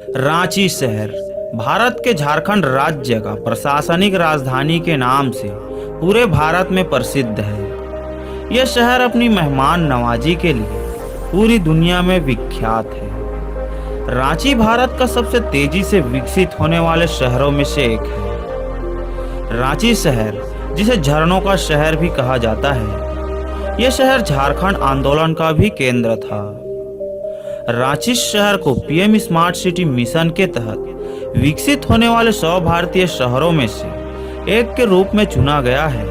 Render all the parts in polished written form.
रांची शहर भारत के झारखंड राज्य का प्रशासनिक राजधानी के नाम से पूरे भारत में प्रसिद्ध है। यह शहर अपनी मेहमान नवाजी के लिए पूरी दुनिया में विख्यात है। रांची भारत का सबसे तेजी से विकसित होने वाले शहरों में से एक है। रांची शहर, जिसे झरनों का शहर भी कहा जाता है, यह शहर झारखंड आंदोलन का भी केंद्र था। रांची शहर को पीएम स्मार्ट सिटी मिशन के तहत विकसित होने वाले 100 भारतीय शहरों में से एक के रूप में चुना गया है।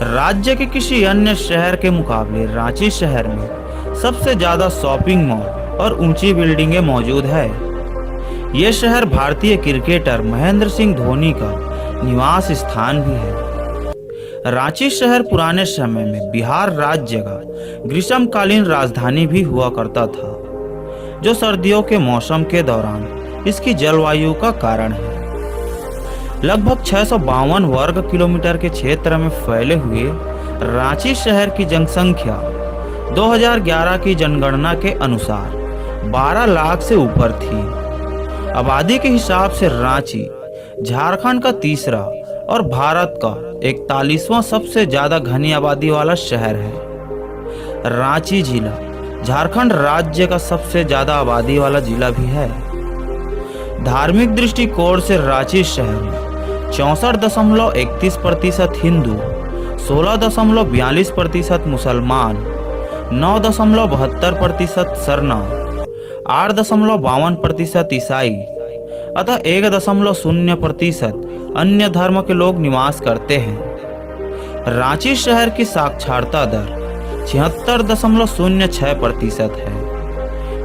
राज्य के किसी अन्य शहर के मुकाबले रांची शहर में सबसे ज्यादा शॉपिंग मॉल और ऊंची बिल्डिंगें मौजूद है। ये शहर भारतीय क्रिकेटर महेंद्र सिंह धोनी का निवास स्थान भी है। रांची शहर पुराने समय में बिहार राज्य का ग्रीष्मकालीन राजधानी भी हुआ करता था, जो सर्दियों के मौसम के दौरान इसकी जलवायु का कारण है। लगभग 652 वर्ग किलोमीटर के क्षेत्र में फैले हुए रांची शहर की जनसंख्या 2011 की जनगणना के अनुसार 12 लाख से ऊपर थी। आबादी के हिसाब से रांची झारखंड का तीसरा और भारत का 41वां सबसे ज्यादा घनी आबादी वाला शहर है। रांची जिला झारखंड राज्य का सबसे ज्यादा आबादी वाला जिला भी है। धार्मिक दृष्टिकोण से रांची शहर में 64.31% हिंदू, 16.42% मुसलमान, 9.72% सरना, 8.52% ईसाई अतः 1.0% अन्य धर्म के लोग निवास करते हैं। रांची शहर की साक्षरता दर 76.06% है।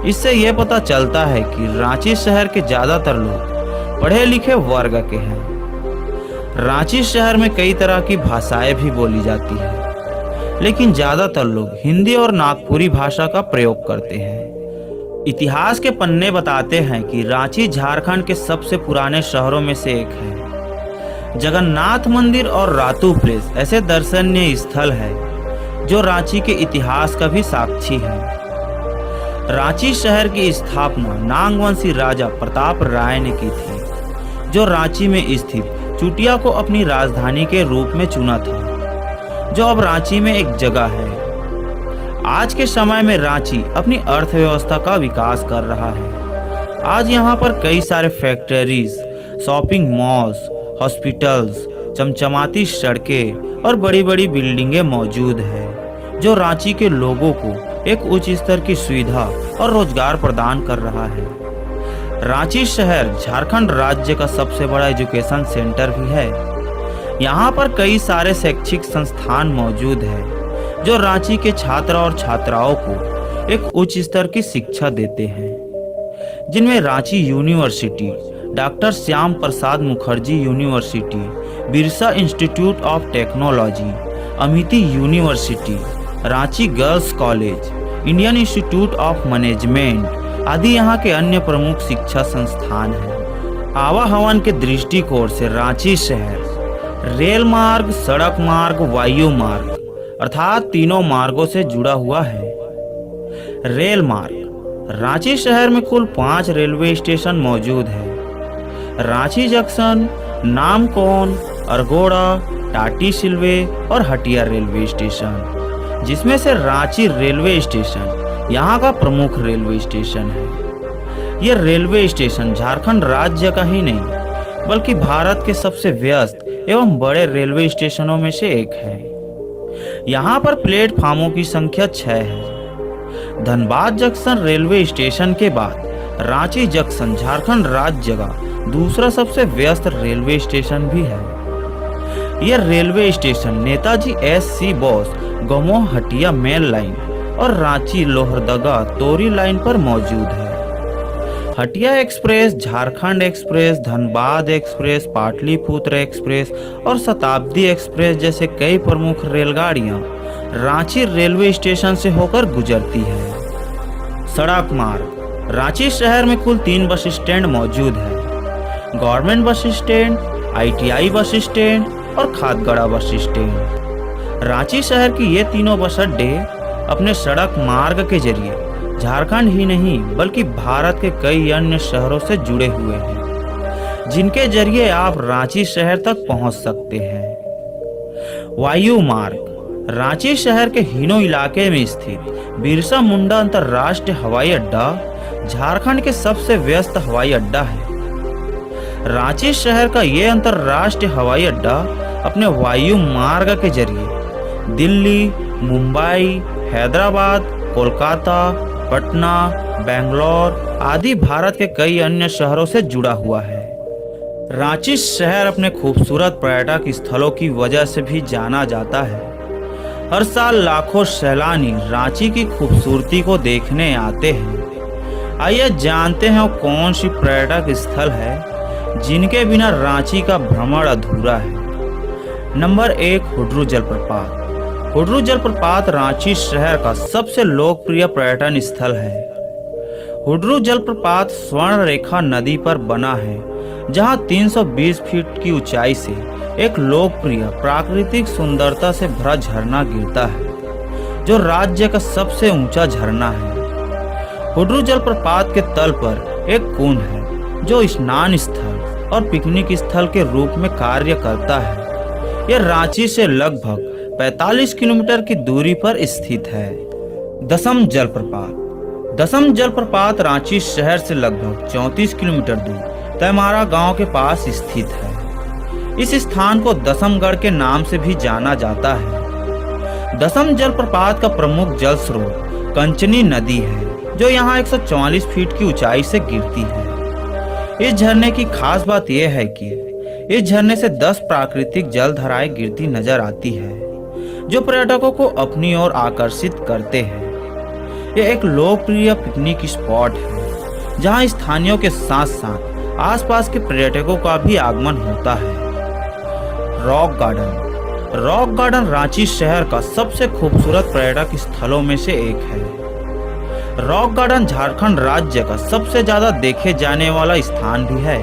इससे यह पता चलता है कि रांची शहर के ज्यादातर लोग पढ़े लिखे वर्ग के हैं। रांची शहर में कई तरह की भाषाएं भी बोली जाती है, लेकिन ज्यादातर लोग हिंदी और नागपुरी भाषा का प्रयोग करते हैं। इतिहास के पन्ने बताते हैं कि रांची झारखंड के सबसे पुराने शहरों में से एक है। जगन्नाथ मंदिर और रातू प्लेस ऐसे दर्शनीय स्थल है जो रांची के इतिहास का भी साक्षी है। रांची शहर की स्थापना नागवंशी राजा प्रताप राय ने की थी, जो रांची में स्थित चुटिया को अपनी राजधानी के रूप में चुना था, जो अब रांची में एक जगह है। आज के समय में रांची अपनी अर्थव्यवस्था का विकास कर रहा है। आज यहाँ पर कई सारे फैक्ट्रीज, शॉपिंग मॉल्स, हॉस्पिटल्स, चमचमाती सड़कें और बड़ी बड़ी बिल्डिंगें मौजूद है, जो रांची के लोगों को एक उच्च स्तर की सुविधा और रोजगार प्रदान कर रहा है। रांची शहर झारखंड राज्य का सबसे बड़ा एजुकेशन सेंटर भी है। यहाँ पर कई सारे शैक्षिक संस्थान मौजूद है, जो रांची के छात्र और छात्राओं को एक उच्च स्तर की शिक्षा देते हैं, जिनमें Ranchi university, doctor Shyam Prasad Mukherjee university, Birsa institute of technology, Amity university, Ranchi girls college, Indian institute of management आदि यहाँ के अन्य प्रमुख शिक्षा संस्थान हैं। आवागमन के दृष्टिकोण से रांची शहर रेल मार्ग, सड़क मार्ग, वायु मार्ग अर्थात तीनों मार्गों से जुड़ा हुआ है। रेल मार्ग रांची शहर में कुल 5 रेलवे स्टेशन मौजूद है। रांची जंक्शन, नामकोन, अरगोड़ा, टाटी सिलवे और हटिया रेलवे स्टेशन, जिसमें से रांची रेलवे स्टेशन यहाँ का प्रमुख रेलवे स्टेशन है। यह रेलवे स्टेशन झारखंड राज्य का ही नहीं, बल्कि भारत के सबसे व्यस्त एवं बड़े रेलवे स्टेशनों में से एक है। यहाँ पर प्लेटफार्मों की संख्या 6 है। धनबाद जंक्शन रेलवे स्टेशन के बाद रांची जंक्शन झारखंड राज्य का दूसरा सबसे व्यस्त रेलवे स्टेशन भी है। यह railway station Netaji S.C. Bose Gomoh Hatia mail line और रांची लोहरदगा तोरी लाइन पर मौजूद है। Hatia express, Jharkhand express, Dhanbad express, Pataliputra express और शताब्दी एक्सप्रेस जैसे कई प्रमुख रेलगाड़ियां रांची रेलवे स्टेशन से होकर गुजरती है। सड़क मार्ग रांची शहर में कुल 3 बस स्टैंड मौजूद है। Government bus stand, ITI bus stand और खादगड़ा बस स्टैंड। रांची शहर की ये तीनों बस अड्डे अपने सड़क मार्ग के जरिए झारखंड ही नहीं बल्कि भारत के कई अन्य शहरों से जुड़े हुए हैं, जिनके जरिए आप रांची शहर तक पहुंच सकते हैं। वायु मार्ग। रांची शहर के हिनो इलाके में स्थित बिरसा मुंडा अंतर्राष्ट्रीय हवाई अड्डा झारखंड के सबसे व्यस्त हवाई अड्डा है। रांची शहर का ये अंतर्राष्ट्रीय हवाई अड्डा अपने वायु मार्ग के जरिए दिल्ली, मुंबई, हैदराबाद, कोलकाता, पटना, बेंगलोर आदि भारत के कई अन्य शहरों से जुड़ा हुआ है। रांची शहर अपने खूबसूरत पर्यटक स्थलों की वजह से भी जाना जाता है। हर साल लाखों सैलानी रांची की खूबसूरती को देखने आते हैं। आइए जानते हैं वो कौन सी पर्यटक स्थल है जिनके बिना रांची का भ्रमण अधूरा है। नंबर 1, हुड्रू जलप्रपात। हुड्रू जलप्रपात रांची शहर का सबसे लोकप्रिय पर्यटन स्थल है। हुड्रू जलप्रपात स्वर्ण रेखा नदी पर बना है, जहां 320 फीट की ऊंचाई से एक लोकप्रिय प्राकृतिक सुंदरता से भरा झरना गिरता है, जो राज्य का सबसे ऊंचा झरना है। हुड्रू जलप्रपात के तल पर एक कुंड है जो स्नान स्थल और पिकनिक स्थल के रूप में कार्य करता है। यह रांची से लगभग 45 किलोमीटर की दूरी पर स्थित है। दसम जलप्रपात। दसम जलप्रपात रांची शहर से लगभग 34 किलोमीटर दूर तैमारा गांव के पास स्थित है। इस स्थान को दसमगढ़ के नाम से भी जाना जाता है। दसम जलप्रपात का प्रमुख जल स्रोत कंचनी नदी है, जो यहाँ 144 फीट की ऊंचाई से गिरती है। इस झरने की खास बात यह है कि इस झरने से 10 प्राकृतिक जलधाराएं गिरती नजर आती है, जो पर्यटकों को अपनी ओर आकर्षित करते हैं। यह एक लोकप्रिय पिकनिक स्पॉट है, जहां स्थानीयों के साथ साथ आसपास के पर्यटकों का भी आगमन होता है। Rock garden. Rock garden Ranchi शहर का सबसे खूबसूरत पर्यटक स्थलों में से एक है। रॉक गार्डन झारखंड राज्य का सबसे ज्यादा देखे जाने वाला स्थान भी है।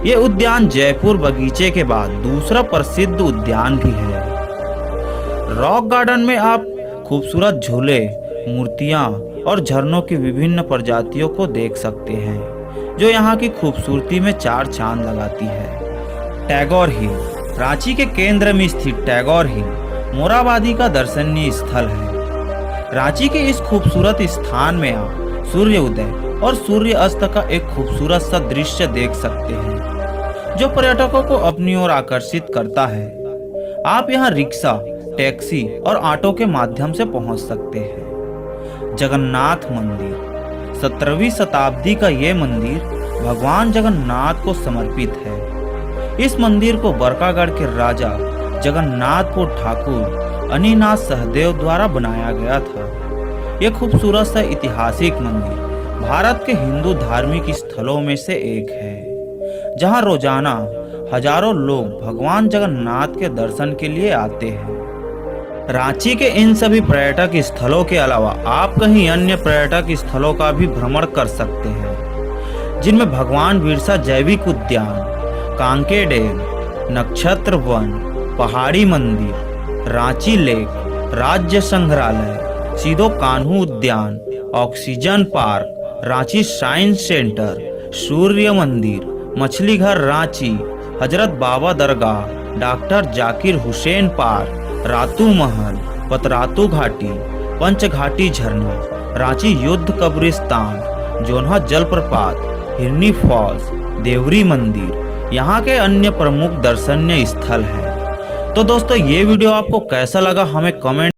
ये उद्यान जयपुर बगीचे के बाद दूसरा प्रसिद्ध उद्यान भी है। रॉक गार्डन में आप खूबसूरत झूले, मूर्तियां और झरनों की विभिन्न प्रजातियों को देख सकते हैं, जो यहाँ की खूबसूरती में चार चांद लगाती है। टैगोर हिल। रांची के केंद्र में स्थित टैगोर हिल मोराबादी का दर्शनीय स्थल है। रांची के इस खूबसूरत स्थान में आप सूर्य उदय और सूर्य अस्त का एक खूबसूरत सा दृश्य देख सकते हैं, जो पर्यटकों को अपनी ओर आकर्षित करता है। आप यहाँ रिक्शा, टैक्सी और ऑटो के माध्यम से पहुँच सकते हैं। जगन्नाथ मंदिर। 17वीं शताब्दी का ये मंदिर भगवान जगन्नाथ को समर्पित है। इस मंदिर को बरकागढ़ के राजा जगन्नाथपुर ठाकुर अनिनाथ सहदेव द्वारा बनाया गया था। यह खूबसूरत सा ऐतिहासिक मंदिर भारत के हिंदू धार्मिक स्थलों में से एक है, जहां रोजाना हजारों लोग भगवान जगन्नाथ के दर्शन के लिए आते हैं। रांची के इन सभी पर्यटक स्थलों के अलावा आप कहीं अन्य पर्यटक स्थलों का भी भ्रमण कर सकते हैं, जिनमें भगवान बिरसा जैविक उद्यान, कांके डैम, नक्षत्र वन, पहाड़ी मंदिर, रांची लेक, राज्य संग्रहालय, सीधो कान्हू उद्यान, oxygen park, Ranchi science centre, सूर्य मंदिर, मछली घर रांची, हजरत बाबा दरगाह, डॉक्टर जाकिर हुसैन पार्क, रातू महल, पतरातू घाटी, पंचघाटी झरना, रांची युद्ध कब्रिस्तान, जोन्हा जलप्रपात, हिरनी फॉल्स, देवरी मंदिर यहाँ के अन्य प्रमुख दर्शनीय स्थल हैं। तो दोस्तों, ये वीडियो आपको कैसा लगा हमें कमेंट